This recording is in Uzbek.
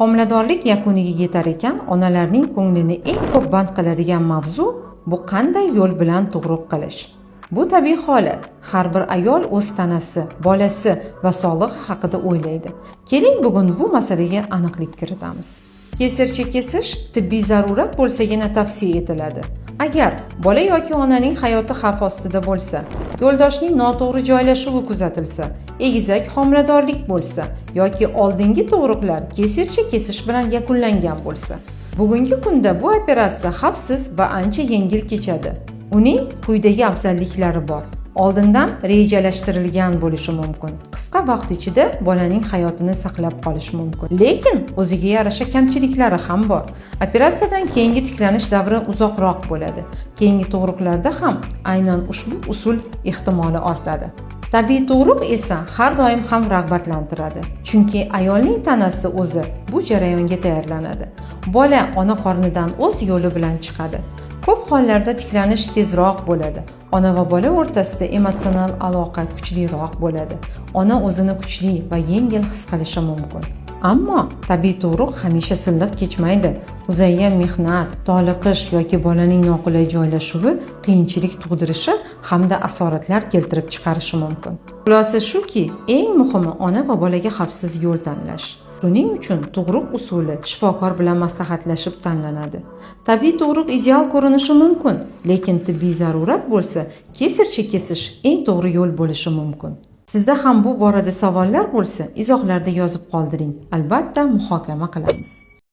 Homiladorlik yakuniga yetar ekan, onalarning ko'nglini eng ko'p band qiladigan mavzu bu qanday yo'l bilan tug'ruq qilish. Bu tabiiy holat. Har bir ayol o'z tanasi, bolasi va sog'lig'i haqida o'ylaydi. Keling bugun bu masalaga aniqlik kiritamiz. Kesircha kesish tibbiy zarurat bo'lsagina tavsiya etiladi. Agar bola yoki onaning hayoti xavf ostida bo'lsa, yo'ldoshning noto'g'ri joylashuvi kuzatilsa, egizak homiladorlik bo'lsa yoki oldingi tug'ruqlar kesircha kesish bilan yakunlangan bo'lsa, bugungi kunda bu operatsiya xavfsiz va ancha yengil kechadi. Uning quyidagi afzalliklari bor. Oldindan rejalashtirilgan bo'lishi mumkin. Qisqa vaqt ichida bolaning hayotini saqlab qolish mumkin. Lekin o'ziga yarasha kamchiliklari ham bor. Operatsiyadan keyingi tiklanish davri uzoqroq bo'ladi. Keyingi tug'ruqlarda ham aynan ushbu usul ehtimoli ortadi. Tabiiy tug'ruq esa har doim ham rag'batlantiradi. Chunki ayolning tanasi o'zi bu jarayonga tayyorlanadi. Bola ona qornidan o'z yo'li bilan chiqadi. Ko'p hollarda tiklanish tezroq bo'ladi. Ona va bola o'rtasida emotsional aloqa kuchliroq bo'ladi. Ona o'zini kuchli va yengil his qilishi mumkin. Ammo tabiiy tug'ruq hamisha silliq kechmaydi. Uzaygan mehnat, toliqish yoki bolaning noqulay joylashuvi qiyinchilik tug'dirishi hamda asoratlar keltirib chiqarishi mumkin. Xulosa shuki, eng muhimi ona va bolaga xavfsiz yo'l tanlash. Shuning uchun tug'ruq usuli shifokor bilan maslahatlashib tanlanadi. Tabiiy tug'ruq ideal ko'rinishi mumkin, lekin tibbiy zarurat bo'lsa, kesircha kesish eng to'g'ri yo'l bo'lishi mumkin. Sizda ham bu borada savollar bo'lsa, izohlarda yozib qoldiring. Albatta muhokama qilamiz.